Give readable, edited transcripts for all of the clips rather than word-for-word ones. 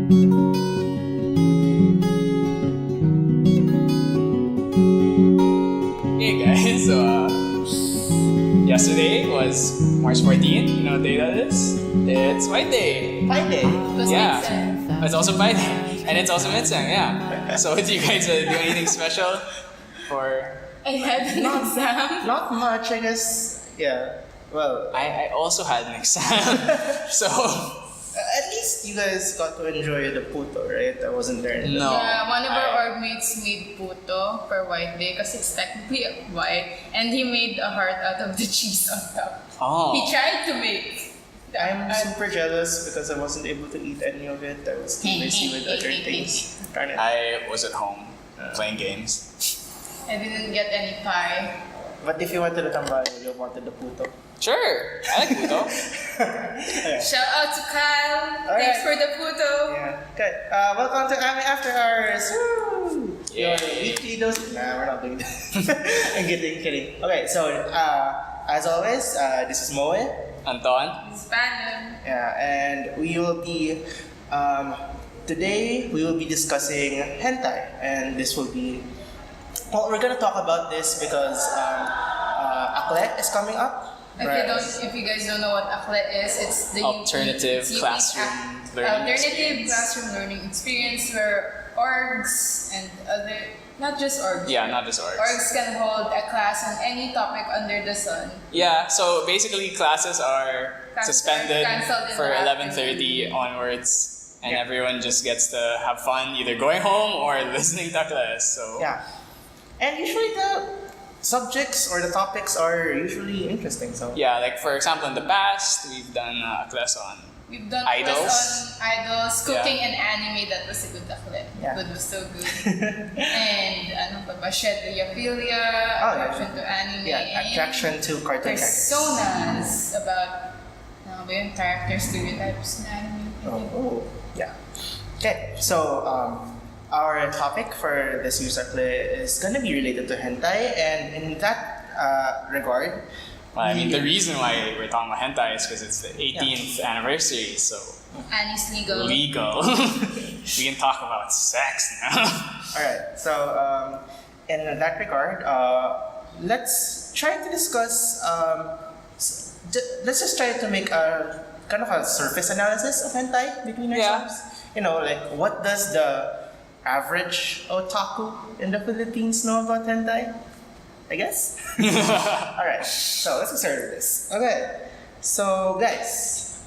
Hey guys, so yesterday was March 14th. You know what day that is? It's White Day. White Day. Yeah. It's also White Day. And it's also Midsang, yeah. So do you guys do anything special for... I had an exam. Not much, I guess. Yeah. Well, I also had an exam. So... at least you guys got to enjoy the puto, right? I wasn't there. No. Yeah, one of our org mates made puto for White Day because it's technically white, and he made a heart out of the cheese on top. Oh. He tried to make. I'm super jealous because I wasn't able to eat any of it. I was too busy with other things. Darn it. I was at home playing games. I didn't get any pie. But if you wanted the tambay, you wanted the puto. Sure, I like puto. Shout out to Kyle. Thanks for the puto. Yeah. Okay. Welcome to AME After Hours. Woo! Yay. Your weekly dose. Nah, we're not doing that. I'm kidding. Okay, so as always, this is Moe. Anton? Spanish. Yeah, and we will be today we will be discussing hentai, and this will be. Well, we're gonna talk about this because Akle is coming up. If you guys don't know what ACLE is, it's the Alternative Classroom Learning Learning Experience where orgs and other, not just orgs. Yeah, not just orgs. Orgs can hold a class on any topic under the sun. Yeah, so basically classes are suspended cancelled in for the 11:30 onwards, and everyone just gets to have fun either going home or listening to class. So Yeah, and usually the subjects or the topics are usually interesting. So yeah, like for example, in the past we've done a class on We've done idols. class on idols, cooking, and anime. That was a good ACLE. Yeah. It was so good. And ano pa ba? Shedophilia, attraction to anime. Yeah, attraction to cartoon characters. Personas about character stereotypes in anime. Oh, yeah. Okay, so our topic for this year's ACLE is gonna be related to hentai, and in that regard, I mean, the reason why we're talking about hentai is because it's the 18th anniversary, so Annie's legal. we can talk about sex now. Alright, so in that regard, let's try to discuss, let's just try to make a kind of a surface analysis of hentai between ourselves. You know, like what does the average otaku in the Philippines know about hentai? I guess. Alright, so let's start with this. Okay, so guys,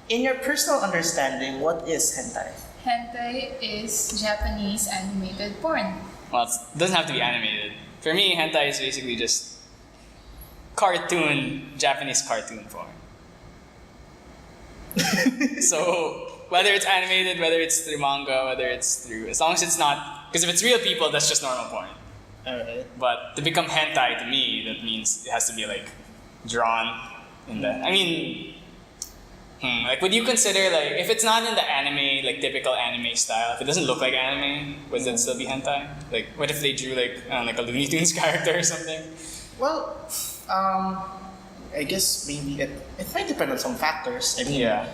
in your personal understanding, what is hentai? Hentai is Japanese animated porn. Well, it doesn't have to be animated. For me, hentai is basically just Japanese cartoon form. So whether it's animated, whether it's through manga, whether it's through, as long as it's not, because if it's real people, that's just normal porn. Alright. But to become hentai to me, that means it has to be like drawn in the. I mean, like would you consider like if it's not in the anime, like typical anime style, if it doesn't look like anime, would that still be hentai? Like what if they drew like a Looney Tunes character or something? Well, I guess maybe it might depend on some factors. I mean, Yeah.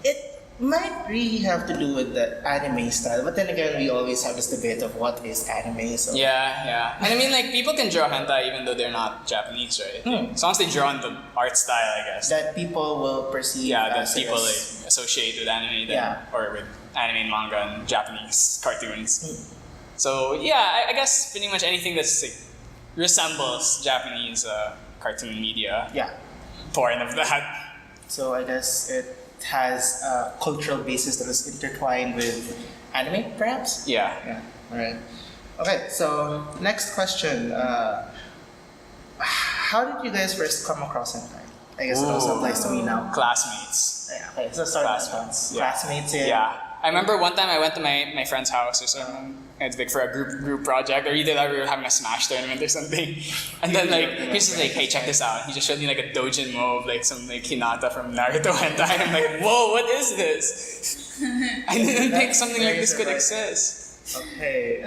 it might really have to do with the anime style, but then again, we always have this debate of what is anime. So Yeah. And I mean, like people can draw hentai even though they're not Japanese, right? As long as they draw on the art style, I guess. that people will perceive. Yeah, that as people like associate with anime, then, Yeah. or with anime and manga and Japanese cartoons. So yeah, I guess pretty much anything that's like, resembles Japanese cartoon media, Yeah. porn of that. So I guess it has a cultural basis that is intertwined with anime, perhaps. Yeah. Yeah. All right. Okay. So next question. How did you guys first come across hentai? I guess it also applies to me now. Classmates. Yeah. Okay. So start with Classmates. that. Classmates. Yeah. I remember one time I went to my friend's house or something. It's like for a group project, or either that we were having a Smash tournament or something. And then like he's just like, hey, check this out. He just showed me like a Dojin move, like some like Hinata from Naruto hentai. I'm like, whoa, what is this? I didn't think something like this could exist. Okay.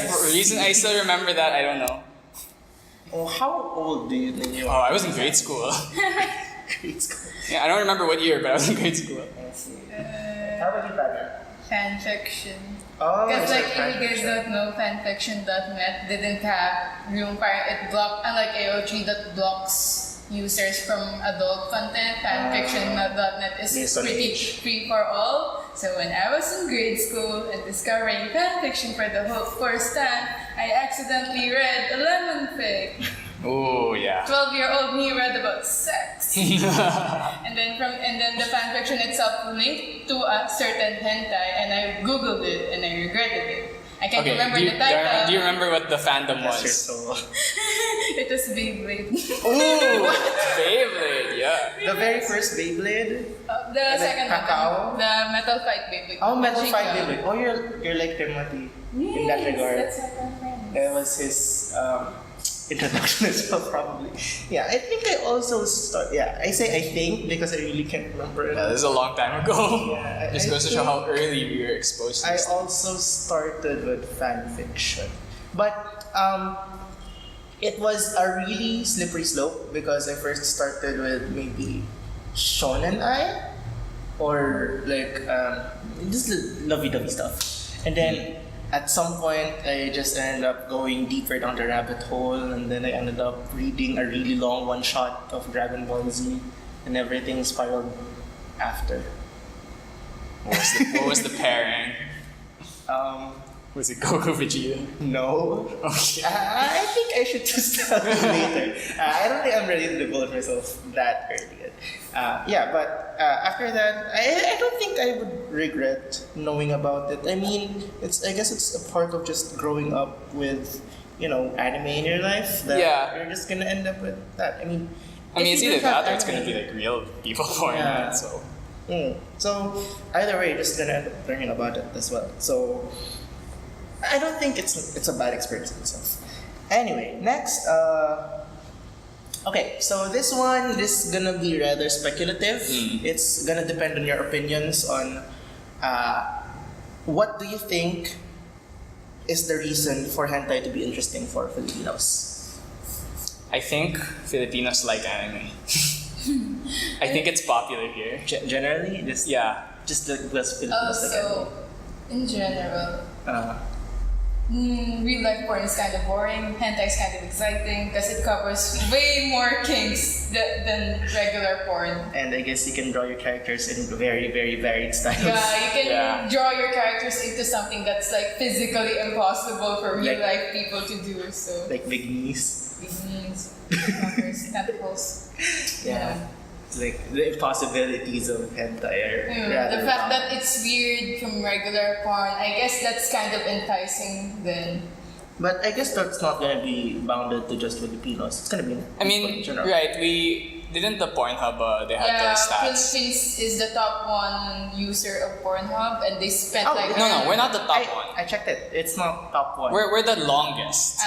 For a reason I still remember that, I don't know. Well, how old do you think you Oh, are? I was in grade school. Grade school. Yeah, I don't remember what year, but I was in grade school. Let's see. How about you, Tanya? Fanfiction. Oh, Because it's like like if you guys don't know, fanfiction.net didn't have yung parang it blocked, unlike AO3 that blocks users from adult content, fanfiction.net is Based on pretty age. free for all. So when I was in grade school and discovering fanfiction for the first time, I accidentally read a lemon fic. Oh yeah. 12-year-old me read about sex. and then the fanfiction itself linked to a certain hentai, and I googled it and I regretted it. I can't remember the title. Do you remember what the fandom That's your was? soul. It was Beyblade. Ooh, Beyblade, yeah. The very first Beyblade? The second Kakao? one, the Metal Fight Beyblade. Oh, Metal Fight Machine Beyblade. Oh, you're like Timothy in that regard. That's like our friend. That was his introduction as well, probably. Yeah, I think I also I say I think because I really can't remember it. Yeah, this is a long time ago. Yeah, Just goes to show how early we were exposed to I this. also started with fan fiction, but it was a really slippery slope because I first started with maybe shonen ai or like just lovey-dovey stuff, and then at some point I just ended up going deeper down the rabbit hole, and then I ended up reading a really long one-shot of Dragon Ball Z, and everything spiraled after. What was the pairing? Um, Was it Goku Vegeta? no. Okay. I think I should just tell you later. I don't think I'm ready to devote myself that early yet. But after that, I don't think I would regret knowing about it. I mean, I guess it's a part of just growing up with, anime in your life that Yeah. you're just gonna end up with that. I mean, It's either that or it's gonna be like real people for Yeah. it. So So either way, you're just gonna end up learning about it as well. So I don't think it's a bad experience in itself. Anyway, next. Okay, so this is gonna be rather speculative. It's gonna depend on your opinions on what do you think is the reason for hentai to be interesting for Filipinos. I think Filipinos like anime. I think it's popular here. Generally, Yeah. just the Filipinos like Also, in general, anime. real life porn is kind of boring. Hentai is kind of exciting because it covers way more kinks than regular porn. And I guess you can draw your characters in very, very varied styles. Yeah, you can Yeah. draw your characters into something that's like physically impossible for real life people to do. So Like big knees. beginnings, fuckers, tentacles. Yeah. It's like the impossibilities of hentai are rather The fact long. that it's weird from regular porn, I guess that's kind of enticing then. But I guess that's not gonna be bounded to just Filipinos. It's gonna be I mean, in general. right? We didn't the Pornhub. They had Yeah, the stats. Philippines is the top one user of Pornhub, and they spent Oh, like No, we're not the top one. I checked it. It's not top one. We're the longest,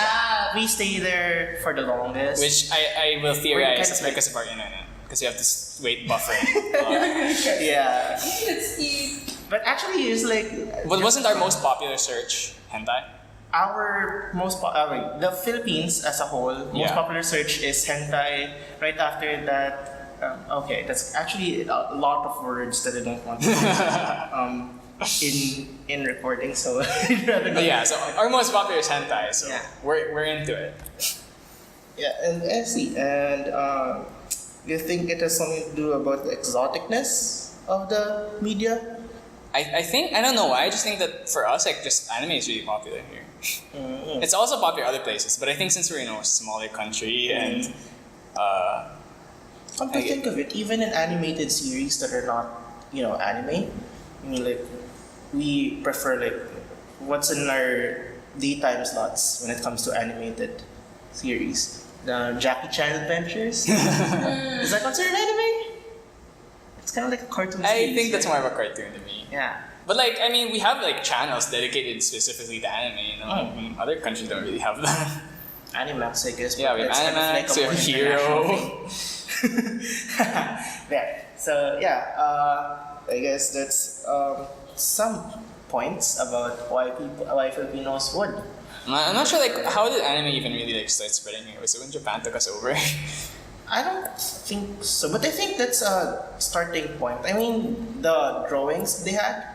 We stay there for the longest. which I will theorize kind of is like- because of our internet. Because you have to wait buffering. Yeah. Let's eat. But actually, it's like. But wasn't our most popular search hentai? Our the Philippines as a whole, most Yeah. popular search is hentai. Right after that, that's actually a lot of words that I don't want to in recording. So I'd rather not. But yeah, so our most popular is hentai. So Yeah. we're into it. Yeah, and I see. And do you think it has something to do about the exoticness of the media? I think I don't know why. I just think that for us, like, just anime is really popular here. It's also popular other places, but I think since we're in a smaller country and Come to think of it, even in animated series that are not, anime, I mean, like, we prefer, like, what's in our daytime slots when it comes to animated series? The Jackie Chan Adventures? Is that considered anime? It's kind of like a cartoon series. I think that's right? more of a cartoon to me. Yeah. But like, I mean, we have like channels dedicated specifically to anime. Other countries don't really have that. Animax, I guess. Yeah, but we have that's kind of like Animax, a we more have international Hero. thing. There. So I guess that's some points about why Filipinos would. I'm not sure, like, how did anime even really like start spreading here? Was it when Japan took us over? I don't think so, but I think that's a starting point. I mean, the drawings they had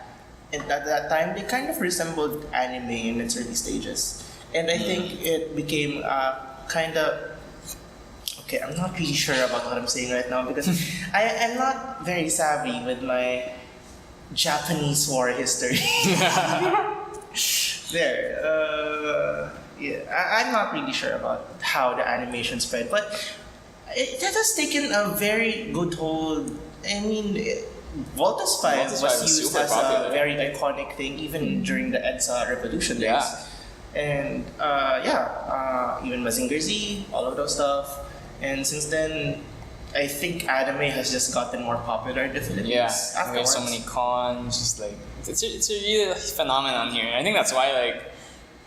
at that time, they kind of resembled anime in its early stages. And I think it became kind of... Okay, I'm not really sure about what I'm saying right now because I'm not very savvy with my Japanese war history. I'm not really sure about how the animation spread, but it has taken a very good hold. I mean, Voltus 5 was used as popular, a very iconic thing even during the EDSA revolution days. Yeah. And even Mazinger Z, all of those stuff. And since then, I think anime has just gotten more popular in the Philippines. Yeah, we have so many cons. Just like it's a real phenomenon here. I think that's why, like,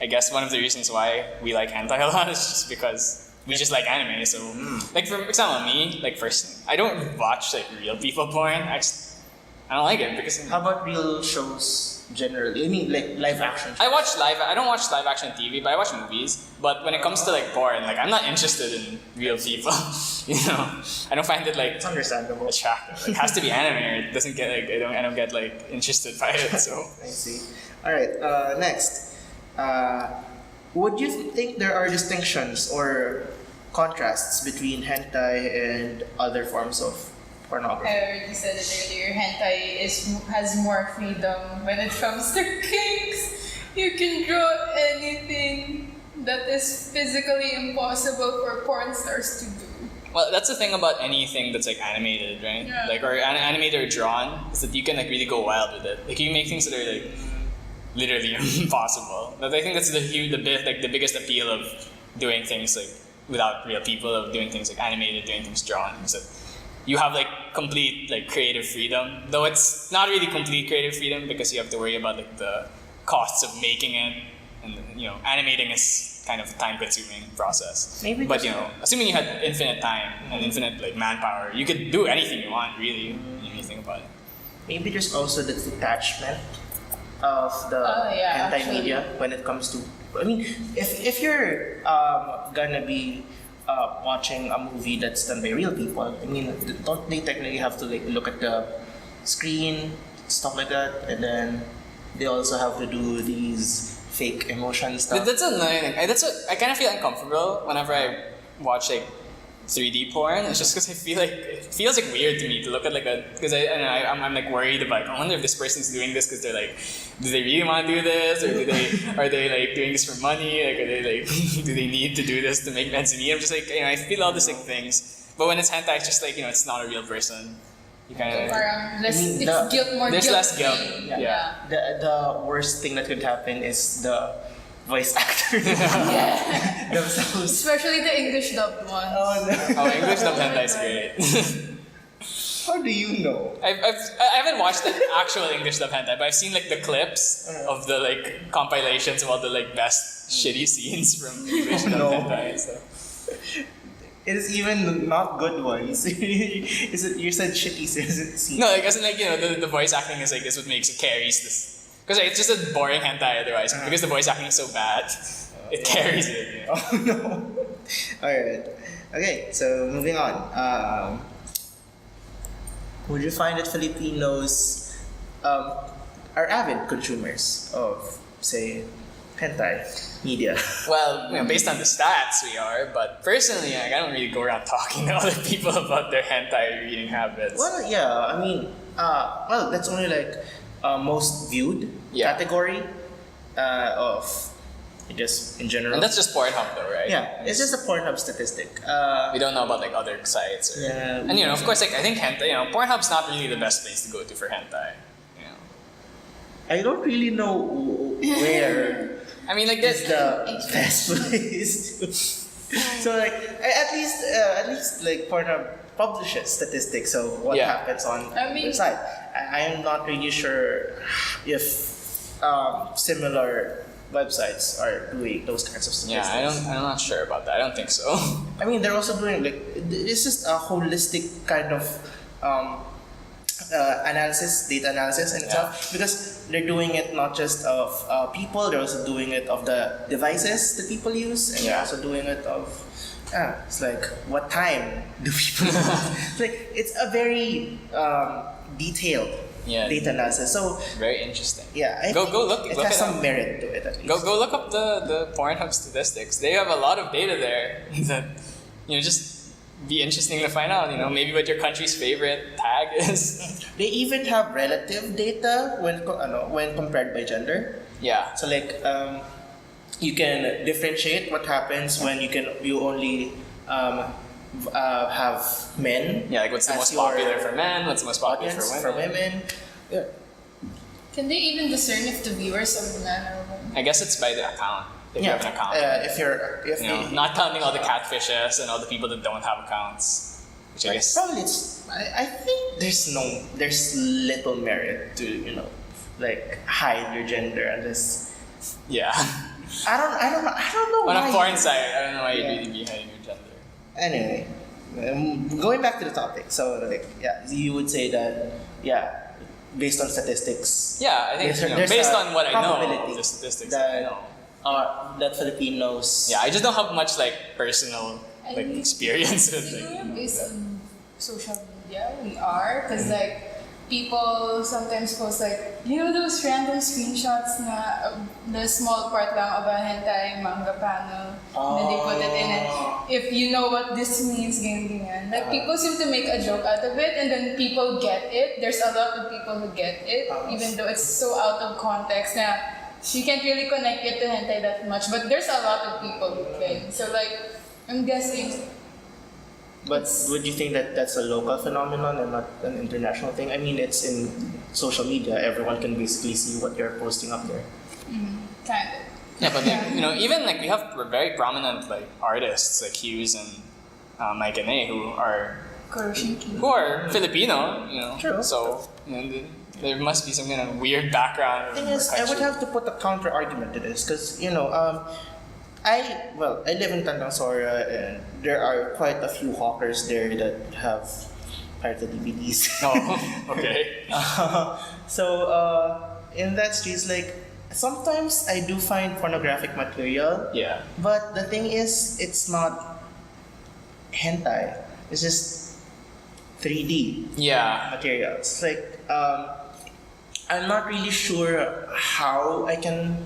I guess one of the reasons why we like hentai a lot is just because we just like anime. So, like for example, me, like first, I don't watch like real people porn. I don't like it because. How about real shows generally? I mean, like live action shows. I don't watch live action TV, but I watch movies. But when it comes to like porn, like I'm not interested in real people. You know, I don't find it like It's understandable. attractive. It has to be anime, or it doesn't get like I don't get like interested by it. So I see. All right. Next, would you think there are distinctions or contrasts between hentai and other forms of pornography? I already said it earlier. Hentai has more freedom when it comes to kinks. You can draw anything that is physically impossible for porn stars to do. well, that's the thing about anything that's like animated, right? Yeah. Like or animated or drawn is that you can like really go wild with it. Like you can make things that are like literally impossible. But I think that's the biggest appeal of doing things like without real people, of doing things like animated, doing things drawn, is that you have like complete like creative freedom. Though it's not really complete creative freedom because you have to worry about like the costs of making it, and you know, animating is kind of a time-consuming process. Maybe but just- you know, assuming you had infinite time and infinite like manpower, you could do anything you want really. When you think about it. Maybe there's also the detachment of the yeah, hentai actually. media when it comes to. I mean, if you're gonna be watching a movie that's done by real people, I mean, don't they technically have to like look at the screen, stuff like that, and then they also have to do these fake emotion stuff. That's another thing. I kind of feel uncomfortable whenever I watch like 3D porn. It's just because I feel like it feels like weird to me to look at like a because I'm like worried about. I wonder if this person's doing this because they're like, do they really want to do this, or are they like doing this for money? Like are they like do they need to do this to make ends meet? I'm just like, you know, I feel all these like things. But when it's hentai, it's just like, you know, it's not a real person. You kind of Less, I mean, it's the- guilt, more there's guilt less guilt. free. Yeah. The worst thing that could happen is the voice actor themselves. Especially the English dubbed one. Oh no! Oh, English dub hentai is great. How do you know? I haven't watched the actual English dub hentai, but I've seen like the clips of the like compilations of all the like best shitty scenes from English dub No. hentai and stuff. It is even not good ones. Is it? You said shitty scenes. No, like as in like, you know, the voice acting is like this what makes it carries this because like, it's just a boring hentai otherwise because the voice acting is so bad, it carries it. You know? Oh no! All right. Okay. So moving on. Would you find that Filipinos are avid consumers of, say, hentai media? Well, you know, based on the stats, we are. But personally, like, I don't really go around talking to other people about their hentai reading habits. Well, yeah. I mean, well, that's only like most viewed Yeah. category of just in general. And that's just Pornhub, though, right? yeah. It's just a Pornhub statistic. We don't know about like other sites. Or, Yeah, and you know, of course, like I think hentai. You know, Pornhub's not really the best place to go to for hentai. You know, I don't really know where I mean, like is there's the best place. So like at least like Pornhub publishes statistics of what Yeah. happens on I mean- their site. I am not really sure if similar websites are doing those kinds of yeah. statistics. I'm not sure about that. I don't think so. I mean, they're also doing like it's just a holistic kind of analysis, data analysis, and stuff. Because they're doing it not just of people, they're also doing it of the devices that people use, and they're Yeah. also doing it of It's like, what time do people It's like, it's a very detailed data analysis. So, very interesting. yeah, I Go think look. it Look has it some up. merit to it at least. Go look up the Pornhub statistics. They have a lot of data there that just be interesting to find out. Maybe what your country's favorite tag is. They even have relative data when compared by gender. Yeah. So like you can differentiate what happens when you only have men. Yeah, like what's the as most your popular for men? What's the most popular audience for women? for women. Yeah. Can they even discern if the viewers are men or women? I guess it's by the account. If you have an account. If Not counting all the catfishes and all the people that don't have accounts. Which I guess. probably I think there's little merit to like hide your gender unless Yeah. I don't know On why. a porn site, I don't know why Yeah. you'd really be hiding your gender. Anyway, going back to the topic. So like you would say that based on statistics. Yeah, I think There's based a on what I probability know, the statistics that I that know. that Filipinos. Yeah, I just don't have much like personal I like mean, experience with Siguro it. based on social media, we are. Because like, people sometimes post like, those random screenshots na the small part lang of a hentai manga panel. And then they put it in and if you know what this means, ganyan. Like, people seem to make a joke out of it and then people get it. There's a lot of people who get it, even though it's so out of context na you can't really connect it to hentai that much. But there's a lot of people who can. So like, I'm guessing. But would you think that that's a local phenomenon and not an international thing? I mean, it's in social media. Everyone can basically see what you're posting up there. Kind of. Yeah, but like, even like we have very prominent like artists like Hughes and Mike and A who are Filipino, True. So there must be some kind of weird background. The thing is, I would have to put a counter argument to this because I live in Tandang Sora and there are quite a few hawkers there that have pirated DVDs. Oh, okay. So in that streets, like sometimes I do find pornographic material. Yeah. But the thing is, it's not hentai. It's just 3D Yeah. materials. Like I'm not really sure how I can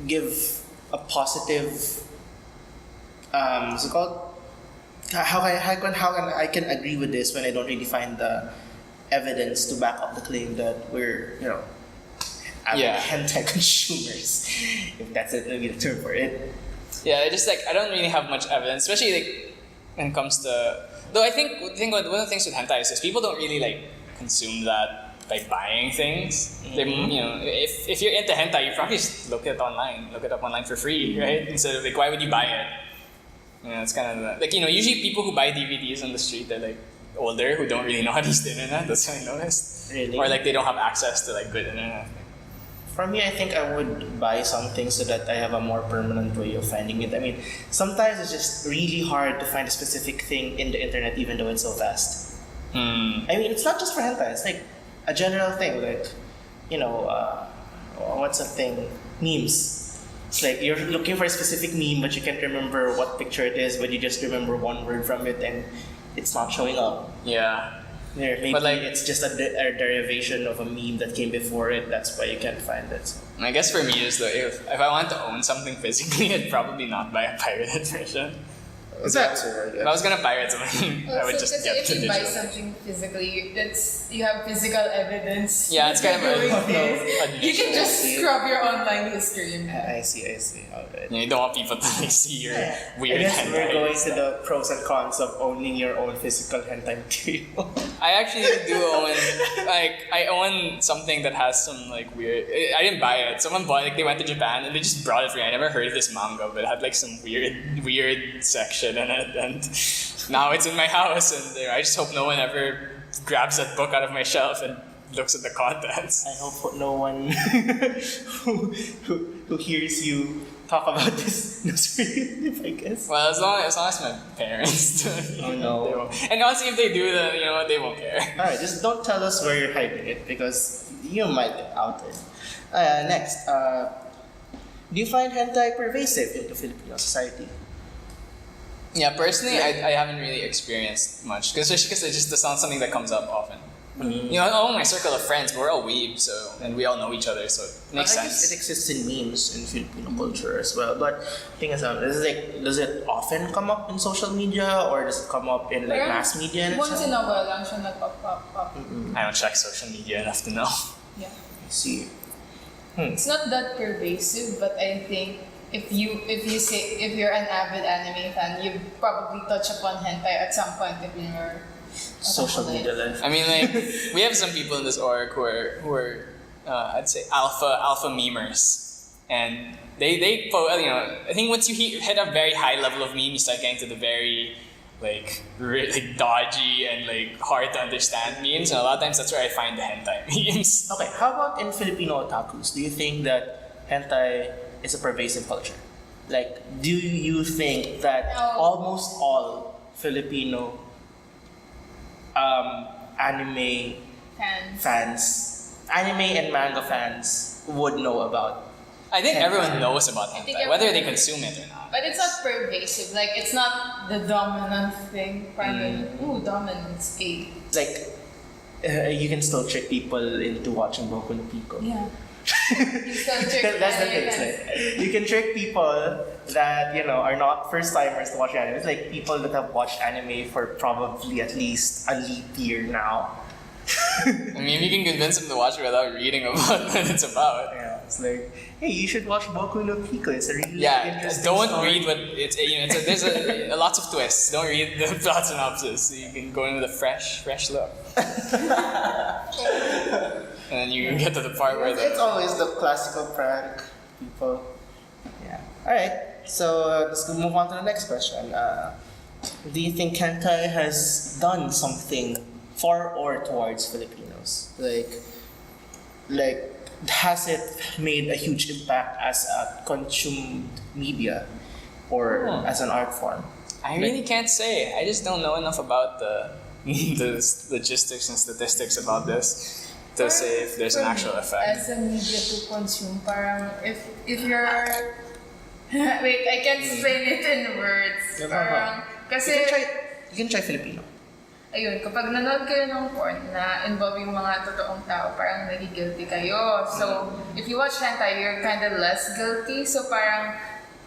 give a positive what's it called? How can I can agree with this when I don't really find the evidence to back up the claim that we're avid hentai consumers, if that's maybe the term for it. Yeah, just like I don't really have much evidence, especially like when it comes to. Though I think one of the things with hentai is people don't really like consume that by buying things. They, if you're into hentai, you probably just look it up online for free, right? Instead of like, why would you buy it? It's kind of like usually people who buy DVDs on the street they're like older who don't really know how to use the internet. That's what I noticed. Really? Or like they don't have access to like good internet. For me, I think I would buy something so that I have a more permanent way of finding it. I mean, sometimes it's just really hard to find a specific thing in the internet, even though it's so vast. I mean, it's not just for hentai. It's like a general thing, like what's a thing? Memes. It's like you're looking for a specific meme, but you can't remember what picture it is, but you just remember one word from it, and it's not showing up. Yeah. Maybe But, like, it's just a derivation of a meme that came before it. That's why you can't find it. I guess for me is if I want to own something physically, I'd probably not buy a pirated version. Is that so? If I was gonna pirate something, I would just get if the you buy digital. something physically, you have physical evidence. Yeah, it's kind of Doing a this. You can just I see. scrub your online history. I see. Alright. You don't want people to like see your weird I guess hentai. we're going to the pros and cons of owning your own physical hentai material. I actually do own I own something that has some like weird. I didn't buy it. Someone bought it. They went to Japan and they just brought it for me. I never heard of this manga, but it had like some weird section in it, and now it's in my house. And I just hope no one ever grabs that book out of my shelf and looks at the contents. I hope no one who hears you talk about this knows where you live, I guess. Well, as long as my parents do. Oh, no. They won't. And honestly, if they do, then they won't care. Alright, just don't tell us where you're hiding it because you might get outed. Next, do you find hentai pervasive into Filipino society? Yeah, personally, I haven't really experienced much, especially because it's not something that comes up often. You know, all my circle of friends, we're all weebs, and we all know each other, so it makes I guess sense. it exists in memes in Filipino culture as well. But the thing is, does it often come up in social media or does it come up in like mass media? And Once in a while lang siya nagpop-pop. I don't check social media enough to know. Yeah. I see. It's not that pervasive, but I think if you're an avid anime fan, you probably touch upon hentai at some point in your Social media life. I mean, like, we have some people in this org who are I'd say alpha memers, and they you know, I think once you hit a very high level of meme, you start getting to the very like really dodgy and like hard to understand memes, and a lot of times that's where I find the hentai memes. Okay, how about in Filipino otakus? Do you think that hentai is a pervasive culture? Like, do you think that almost all Filipino anime fans, anime and manga fans would know about? I think hentai. everyone knows about hentai, whether they consume it or not. But it's not pervasive. Like, it's not the dominant thing. Ooh, dominance. Like, you can still trick people into watching Boku no Pico. Yeah. You still trick That's the thing. Americans. Like, you can trick people that are not first timers to watch anime. It's like people that have watched anime for probably at least a leap year now. I mean, you can convince them to watch it without reading about what it's about. Yeah, it's like, hey, you should watch Boku no Pico. It's a really interesting don't story. read what it's. There's lots of twists. Don't read the plot synopsis. So you can go in with a fresh look. And then you can get to the part where It's always the classical prank, people. Yeah. Alright, so let's move on to the next question. Do you think hentai has done something for or towards Filipinos? Like, has it made a huge impact as a consumed media or as an art form? I really can't say. I just don't know enough about the logistics and statistics about this to say if there's an actual effect. As a media to consume, parang if you're wait, I can't explain it in words. Parang kasi You can try Filipino. ayun, kapag nanood kayo ng porn na involving mga totoong tao, parang nagigilty kayo. So, if you watch hentai, you're kind of less guilty. So, parang,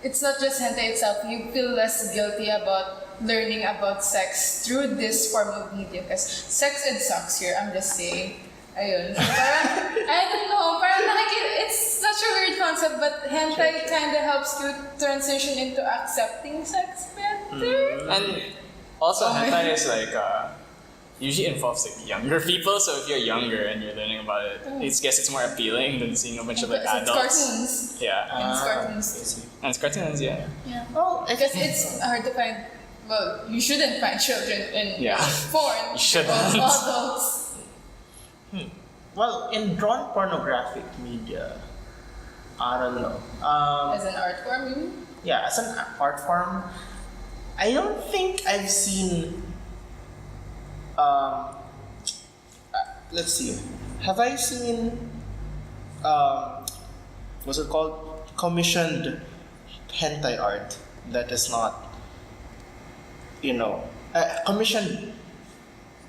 it's not just hentai itself. You feel less guilty about learning about sex through this form of media. Because sex and sucks here, I'm just saying. Ayun. So, parang, I don't know, parang it's such a weird concept, but hentai kind of helps you transition into accepting sex better. And also, hentai is like usually involves like younger people. So if you're younger and you're learning about it, I guess it's more appealing than seeing a bunch of like Because it's adults. cartoons. Yeah, It's cartoons. and it's cartoons. Yeah. Yeah. Well, Because it's hard to find. Well, you shouldn't find children in porn. You shouldn't. Well, adults. Well, in drawn pornographic media, I don't know. As an art form, you mean? Yeah, as an art form, I don't think I've seen. Let's see. Have I seen? What's it called? Commissioned hentai art that is not, commissioned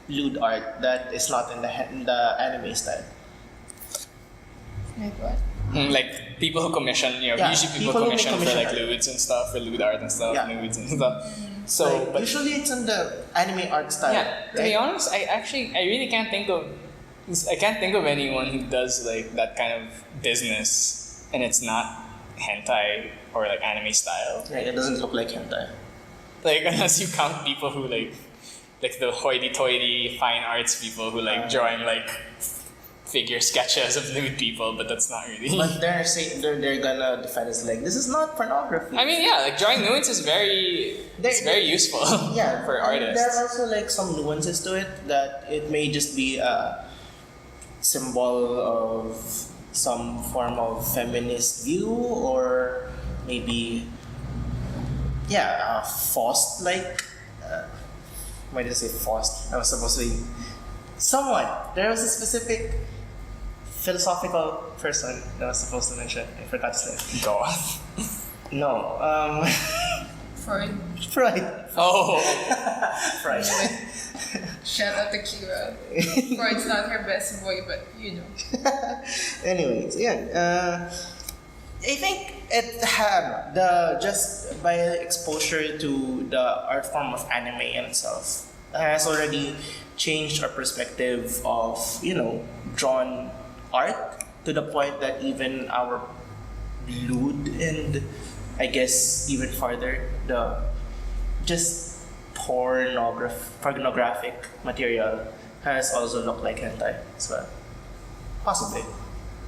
lewd art that is not in the anime style. Like what? Like people who commission, Yeah, usually people people who commission make for like commission lewds and stuff, for lewd art and stuff, Yeah. nudes and stuff. So, Like, but usually it's in the anime art style. yeah, to be honest, I really can't think of anyone who does like that kind of business and it's not hentai or like anime style. Yeah, it doesn't look like hentai. Like unless you count people who like the hoity-toity fine arts people who like drawing like figure sketches of nude people, but that's not really. But they're saying they're gonna defend us like this is not pornography. I mean, yeah, like drawing nudes is very useful. Yeah, for artists. There are also like some nuances to it that it may just be a symbol of some form of feminist view or maybe forced like. Why did I say forced? I was supposed to be somewhat. There was a specific philosophical person that I was supposed to mention. I forgot his name. God. No. Freud. Freud. Oh. Freud. Shout out to Kira. Freud's not her best boy, but you know. Anyways, yeah. I think it had the just by exposure to the art form of anime in itself has already changed our perspective of drawn art to the point that even our lewd and I guess even farther the just pornographic material has also looked like hentai as well. Possibly.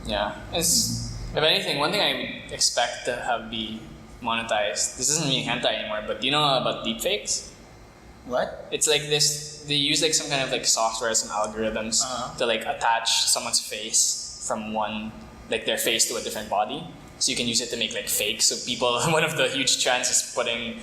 Yeah. If anything, one thing I expect to have be monetized. This isn't being hentai anymore, but do you know about deepfakes? What? It's like this. They use like some kind of like software, some algorithms to like attach someone's face from their face to a different body. So you can use it to make like fakes. So people, one of the huge trends is putting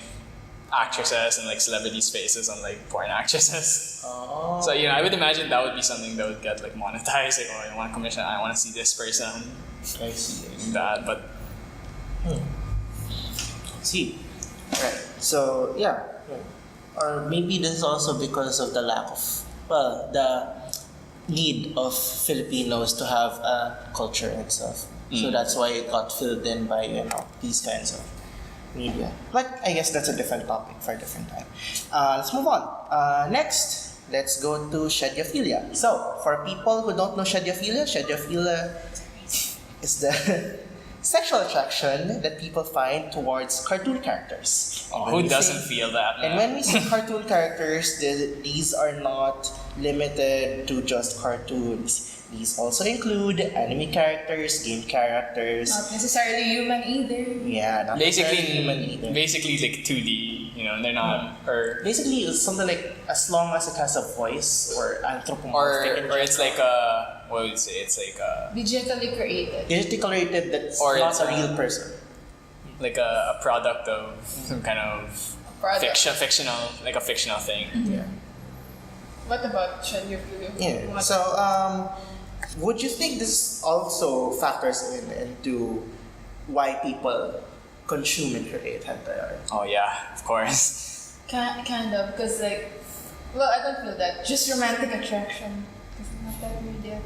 actresses and like celebrities' faces on like porn actresses. Oh. So I would imagine that would be something that would get like monetized. Like, I want to commission. I want to see this person. I see. Doing that, but See. Right. So yeah. Or maybe this is also because of the lack of the need of Filipinos to have a culture and stuff. So that's why it got filled in by these kinds of media. But I guess that's a different topic for a different time. Let's move on. Next, let's go to shediophilia. So for people who don't know shediophilia is the sexual attraction that people find towards cartoon characters. oh, who doesn't feel that? And when we say cartoon characters, these are not limited to just cartoons. These also include anime characters, game characters. Not necessarily human either. Yeah, not necessarily human either. basically like 2D. They're not or Basically, it's something like as long as it has a voice or anthropomorphic. or it's like a what would you say? It's like a Digitally created. digitally created that's Or not it's a real person. like a product of some kind of Product. fictional like a fictional thing. Yeah. What about shediophilia? Yeah. What- So, would you think this also factors into why people consume and create hentai art? Oh yeah, of course. Kind of, because I don't feel that. Just romantic attraction. Because I'm not that weird yet.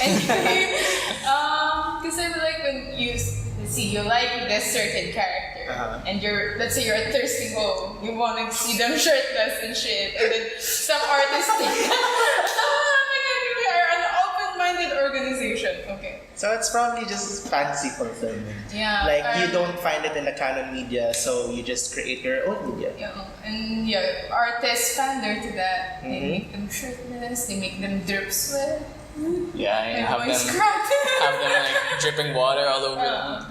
Anyway, because I feel like when you like this certain character, and let's say you're a thirsty hoe, you want to see them shirtless and shit, and then some artists think, we are an open-minded organization. Okay. So it's probably just fantasy fulfillment. Yeah. Like you don't find it in the canon media, so you just create your own media. And artists pander to that. They make them shirtless, they make them drip sweat. Yeah, and Their have voice them crack. have them like dripping water all over them.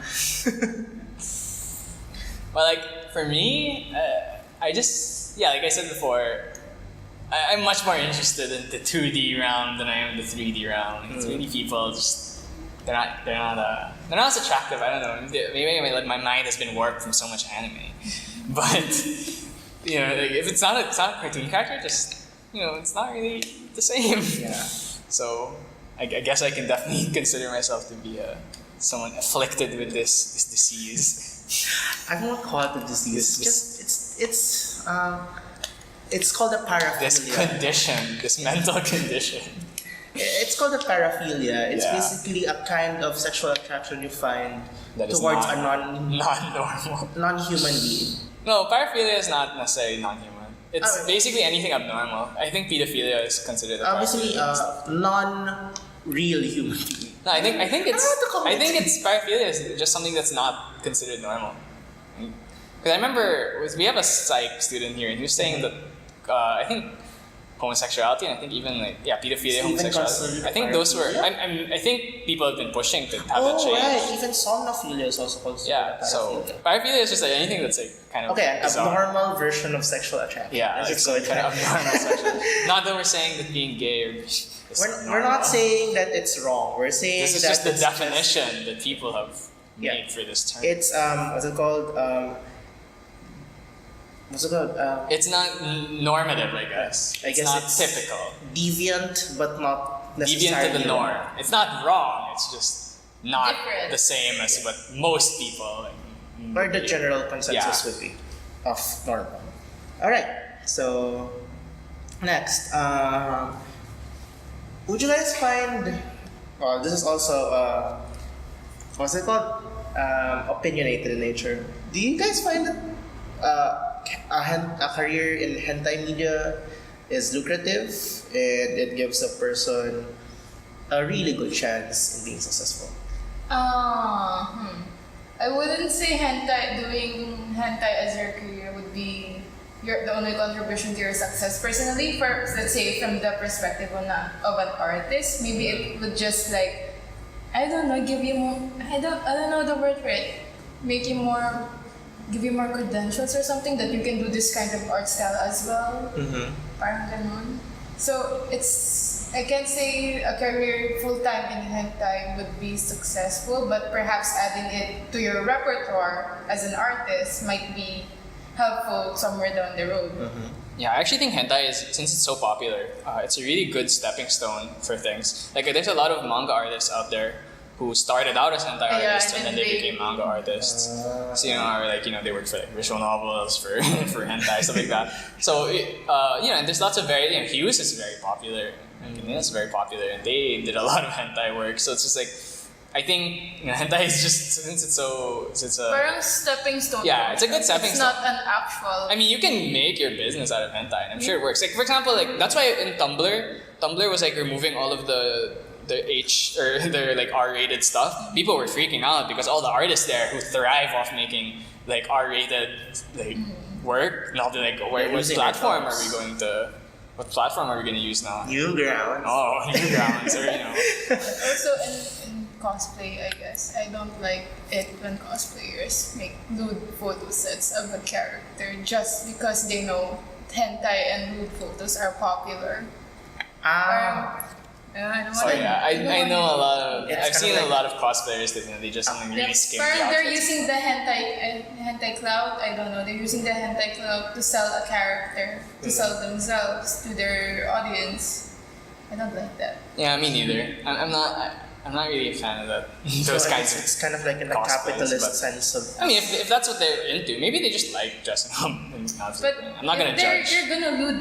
But like for me, I just like I said before, I'm much more interested in the 2D round than I am the 3D round. Like, 3D people just they're not as attractive. I don't know. Maybe my mind has been warped from so much anime, but like, if it's not a cartoon character, just it's not really the same. Yeah. So I guess I can definitely consider myself to be someone afflicted with this disease. I won't call it a disease. It's called a paraphilia. This condition, this mental condition. It's called a paraphilia. It's Yeah. basically a kind of sexual attraction you find That is towards not- a non-normal. non-human being. No, paraphilia is not necessarily non-human. It's Oh, basically anything abnormal. I think pedophilia is considered a Basically, paraphilia. non-real human being. No, I think I don't know what to call it. it's paraphilia is just something that's not considered normal. Because I remember we have a psych student here, and he was saying that I think homosexuality and I think even pedophilia, It's even homosexuality. considered I think those were. paraphilia? I think people have been pushing to have that change. Right. Even somnophilia is also considered Yeah. a So paraphilia. paraphilia is just like anything that's like kind of Okay, an bizarre. abnormal version of sexual attraction. Yeah, Let's like just some go with kind of that. abnormal section. Not that we're saying that being gay or We're not saying that it's wrong. We're saying this is that just the it's definition that people have Yeah. made for this term. It's what's it called? What's it called? It's not normative, I guess. I It's guess not it's typical. Deviant, but not Deviant necessarily to the norm. It's not wrong. It's just not Different. the same as what most people. Where the general consensus Yeah. would be. of normal. All right. So next, would you guys find? Well, this is also what's it called? Opinionated in nature. Do you guys find that a career in hentai media is lucrative and it gives a person a really good chance in being successful? I wouldn't say doing hentai as your career would be the only contribution to your success. Personally, for let's say from the perspective of an artist, maybe it would just like, I don't know, give you more. I don't know the word for it. Give you more credentials or something that you can do this kind of art style as well. Parang ganun. So I can't say a career full-time in hentai would be successful, but perhaps adding it to your repertoire as an artist might be helpful somewhere down the road. Yeah, I actually think hentai is, since it's so popular, it's a really good stepping stone for things. Like, there's a lot of manga artists out there who started out as hentai artists and then they became manga artists. So, they work for like visual novels, for hentai, stuff like that. So, and there's lots of Hughes is very popular. It's very popular, and they did a lot of hentai work. So it's just like, I think hentai is just, since it's a parang stepping stone. Yeah, it's a good stepping stone. It's not an actual. I mean, you can make your business out of hentai, and I'm sure it works. Like, for example, like that's why in Tumblr was like removing all of the their like R-rated stuff. People were freaking out because all the artists there who thrive off making like R-rated like work, now they're like, what platform are we going to? What platform are we going to use now? Newgrounds. Oh, Newgrounds, or Also in cosplay, I guess I don't like it when cosplayers make nude photo sets of a character just because they know hentai and nude photos are popular. I know a lot of. I've seen a lot of cosplayers that they just really skip the they're outfits. using the hentai clout. I don't know. They're using the hentai clout to sell a character, to sell themselves to their audience. I don't like that. Yeah, me neither. I'm not really a fan of that. Those kinds of. It's kind of like in a cosplays, capitalist sense of. I mean, if that's what they're into, maybe they just like dressing up. But I'm not gonna judge. You're gonna loot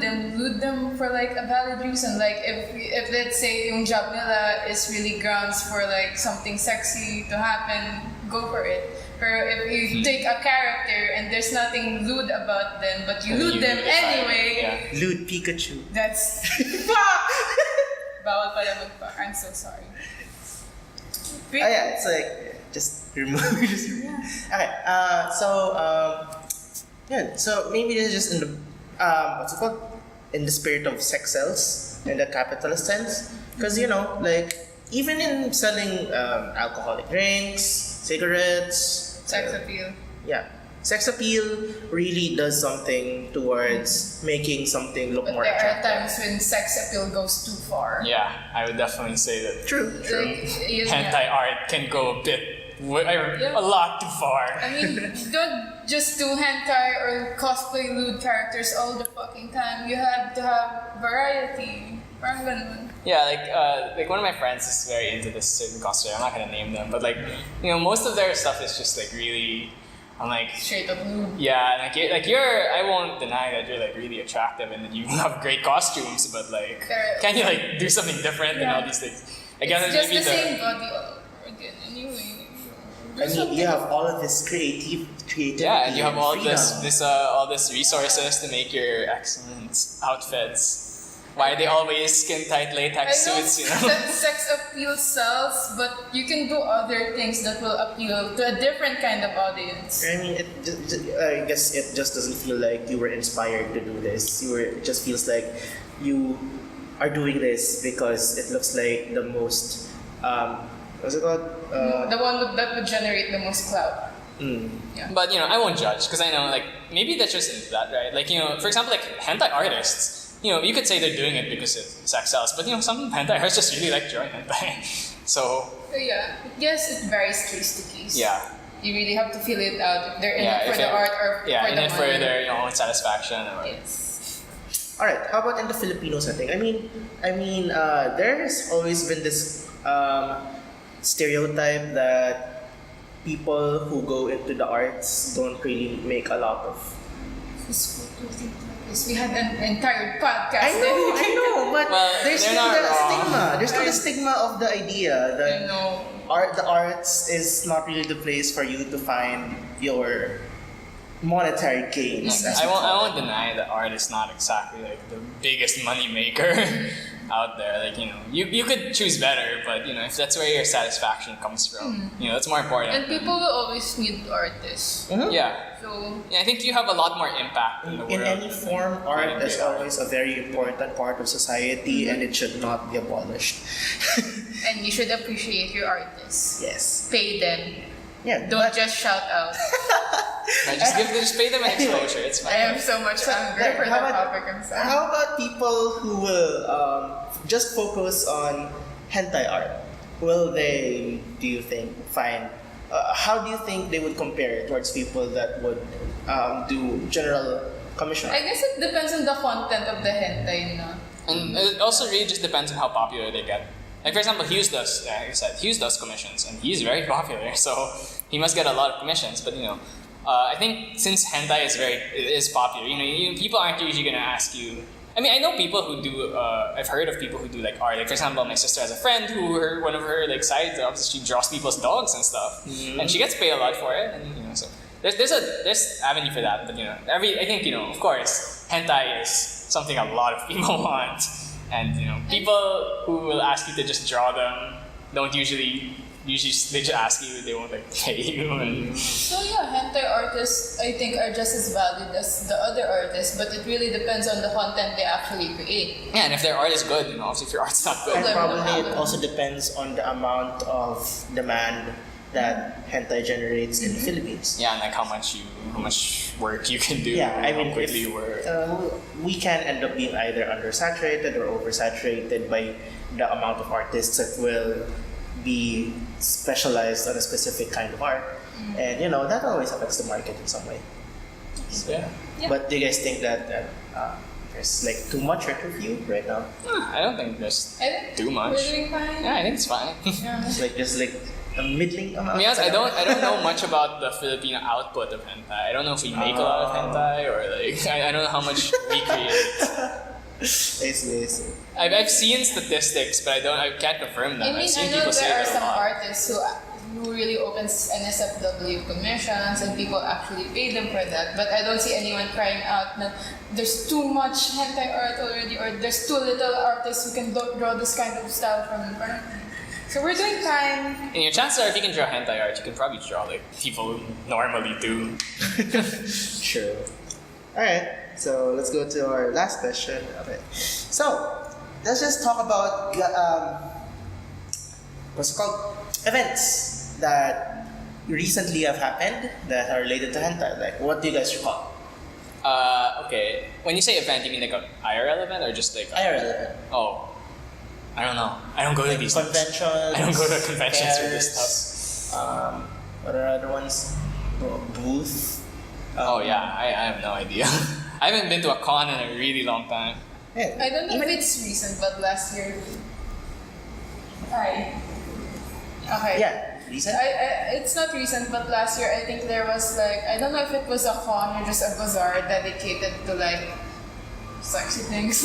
them for like a valid reason. Like if let's say yung job nila is really grounds for like something sexy to happen, go for it. But if you take a character and there's nothing lewd about them, but you loot them anyway, Lewd Pikachu. that's bawal pala magpa. I'm so sorry. It's like just remove. Okay. So maybe it's just in the what's it called? In the spirit of sex sells in the capitalist sense, because like even in selling alcoholic drinks, cigarettes, Sex appeal. Yeah, sex appeal really does something towards making something look But more there are attractive. times when sex appeal goes too far. Yeah, I would definitely say that. True. Hentai art can go a lot too far. I mean, don't just do hentai or cosplay lewd characters all the fucking time. You have to have variety. Parang ganun. Yeah, like one of my friends is very into this certain cosplayer. I'm not gonna name them, but most of their stuff is just like really. I'm like Straight up lewd. Yeah, I won't deny that you're like really attractive and that you have great costumes, but like, can you like do something different and all these things? I guess It's just maybe the same body all over again. Anyway. I mean, you have all of this creativity. Yeah, and you have all freedom. all this resources to make your excellent outfits. Why are they always skin tight latex suits? That sex appeal sells, but you can do other things that will appeal to a different kind of audience. I mean, I guess it just doesn't feel like you were inspired to do this. It just feels like you are doing this because it looks like the most. What's it called? The one that would generate the most clout. Yeah. But I won't judge because I know maybe that's just that, right? For example, hentai artists. You could say they're doing it because sex sells, but some hentai artists just really like drawing hentai. So yeah, yes, it varies case to case. Yeah, you really have to feel it out if they're in it for the art or for the money. for their own satisfaction. Or, yes. All right. How about in the Filipino setting? I mean, there's always been this stereotype that people who go into the arts don't really make a lot of We had an entire podcast. I know, but Well, there's they're still not the wrong. stigma. There's still the stigma of the idea that I know. the arts is not really the place for you to find your monetary gains. as I we won't. call I it. won't deny that art is not exactly like the biggest money maker out there. Like you could choose better, but if that's where your satisfaction comes from, that's more important. And people will always need artists. Mhm. Yeah. So Yeah, I think you have a lot more impact in the world. In any form, art is Yeah. always a very important part of society, and it should not be abolished. and you should appreciate your artists. Yes. Pay them. Yeah. Don't but- just shout out. Right, just pay them an exposure. It's I fine. am so much angry Right, for how that about- topic. I'm sorry. How about people who will just focus on hentai art? Will they, do you think, find? How do you think they would compare towards people that would do general commission? I guess it depends on the content of the hentai, no? And it also really just depends on how popular they get. Like for example, Hughes does. Like I said, Hughes does commissions, and he's very popular, so he must get a lot of commissions. But I think since hentai is popular, people aren't usually gonna ask you. I mean, I know people who do. I've heard of people who do like art. Like for example, my sister has a friend who one of her like side jobs, she draws people's dogs and stuff, and she gets paid a lot for it. And so there's avenue for that. But I think of course, hentai is something a lot of people want, and people who will ask you to just draw them don't usually they just ask you, they won't like pay you. And So yeah, hentai artists I think are just as valid as the other artists, but it really depends on the content they actually create. yeah, and if their art is good, obviously if your art's not good, And Like, probably it what also depends on the amount of demand that hentai generates in the Philippines. yeah, and like how much work you can do, Yeah, I mean, how quickly if, you work. we can end up being either undersaturated or oversaturated by the amount of artists that will be specialized on a specific kind of art, and that always affects the market in some way. Yeah. Yeah. But do you guys think that there's like too much or too few right now? I don't think there's I think too much. we're doing fine. Yeah, I think it's fine. Yeah. It's like just like a middling amount. To be honest, I don't know much about the Filipino output of hentai. I don't know if we make a lot of hentai or like I don't know how much we create. I see. I've seen statistics, but I can't confirm them. I mean, I've seen I know people say there are that a some lot. artists who really opens NSFW commissions and people actually pay them for that. But I don't see anyone crying out, no, there's too much hentai art already, or there's too little artists who can draw this kind of style from. So we're doing fine. And your chances are, if you can draw hentai art, you can probably draw like people normally do. Sure. All right. So let's go to our last question. Okay. So let's just talk about what's it called? Events that recently have happened that are related to hentai. Like, what do you guys recall? Okay. When you say event, you mean like a IRL event or just like IRL event. Oh, I don't know. I don't go to these things. Conventions. I don't go to conventions for this fairs, stuff. What are other ones? Booth. Oh yeah, I have no idea. I haven't been to a con in a really long time. Yeah. I don't know Even- if it's recent, but last year. Okay. Yeah. Recent. It's not recent, but last year I think there was like, I don't know if it was a con or just a bazaar dedicated to like sexy things.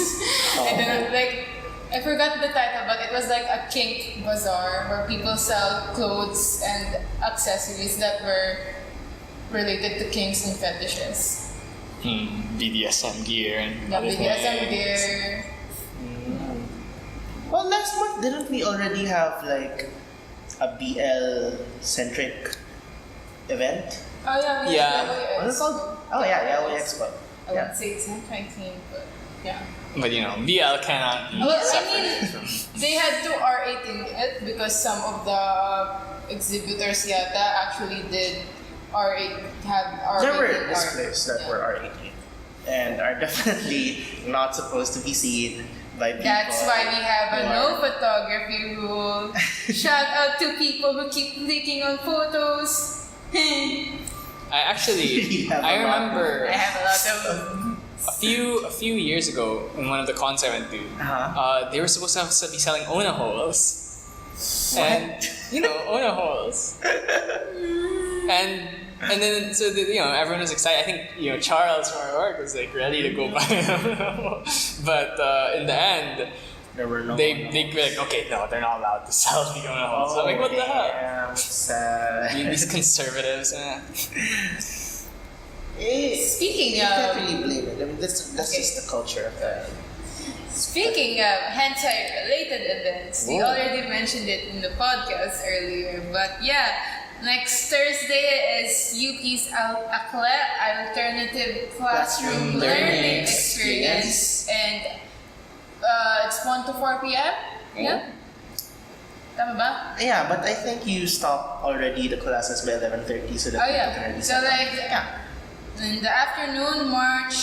I don't know, like, I forgot the title, but it was like a kink bazaar where people sell clothes and accessories that were related to kinks and fetishes. BDSM gear and The other BDSM things. gear. Well, last month didn't we already have like a BL centric event? Oh yeah, we Yeah. had What is it called? Oh yeah, Yaoi Expo. I Yeah. would say it's not 19, but yeah. But BL cannot be Well, I separated mean, from. they had to R18 it because some of the exhibitors yata actually did R8 have R18 There were art. displays that Yeah. were R18 and are definitely not supposed to be seen by people. That's why we have a who no are- photography rule. Shout out to people who keep clicking on photos. I I actually, You have I a lot. remember have a lot of. a few years ago in one of the cons I went to, they were supposed to be selling Ona holes. And Ona holes. And And then, so everyone was excited. I think Charles from our work was like ready to go buy them, but in the end, There were no. they were like, okay, no, they're not allowed to sell the Uno. So I'm like, what the hell? Damn, sad. These conservatives. Speaking you of- can't really blame it. I mean, that's Okay. just the culture of that. Speaking of hentai-related events, we Whoa. already mentioned it in the podcast earlier, but yeah, next Thursday is UP's Alternative Classroom Learning Experience, and it's 1 to 4 p.m. Yeah? Tama ba? Yeah, but I think you stopped already the classes by 11:30, so that Oh people can yeah. already So set up. like in the afternoon, March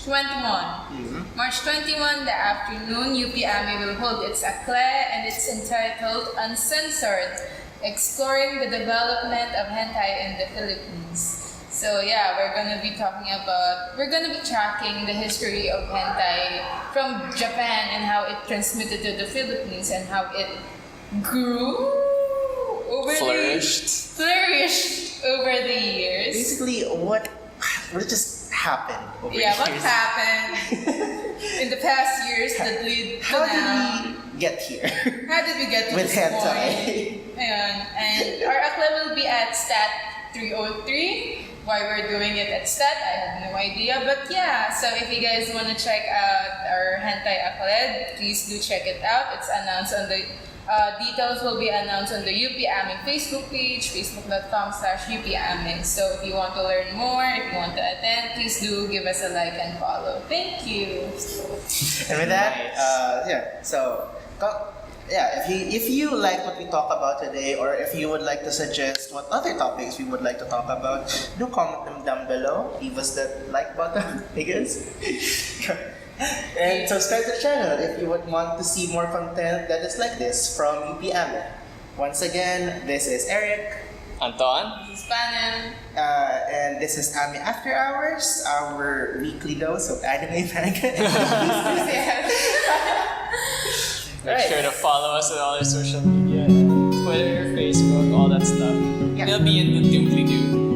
21. Mhm. March 21, the afternoon, UP AME will hold its ACLE, and it's entitled Uncensored, Exploring the Development of Hentai in the Philippines. So yeah, we're gonna be tracking the history of hentai from Japan and how it transmitted to the Philippines and how it grew flourished over the years. Basically, what just happened over Yeah, what years? happened in the past years that lead to How now? did we get here? How did we get to With this hentai. point? And our ACLE will be at Stat 303. Why we're doing it at Stat, I have no idea. But yeah, so if you guys want to check out our hentai ACLE, please do check it out. It's announced on the details will be announced on the UP AME Facebook page, facebook.com/UP AME. So if you want to learn more, if you want to attend, please do give us a like and follow. Thank you. And with that, if you like what we talk about today, or if you would like to suggest what other topics we would like to talk about, do comment them down below. Leave us that like button, I guess. And subscribe to the channel if you would want to see more content that is like this from UP AME. Once again, this is Eric. Anton? This is Panem. And this is AME After Hours, our weekly dose of anime manga. Make Right. sure to follow us on all our social media, Twitter, Facebook, all that stuff. Yeah. They'll be in the doobly-doo.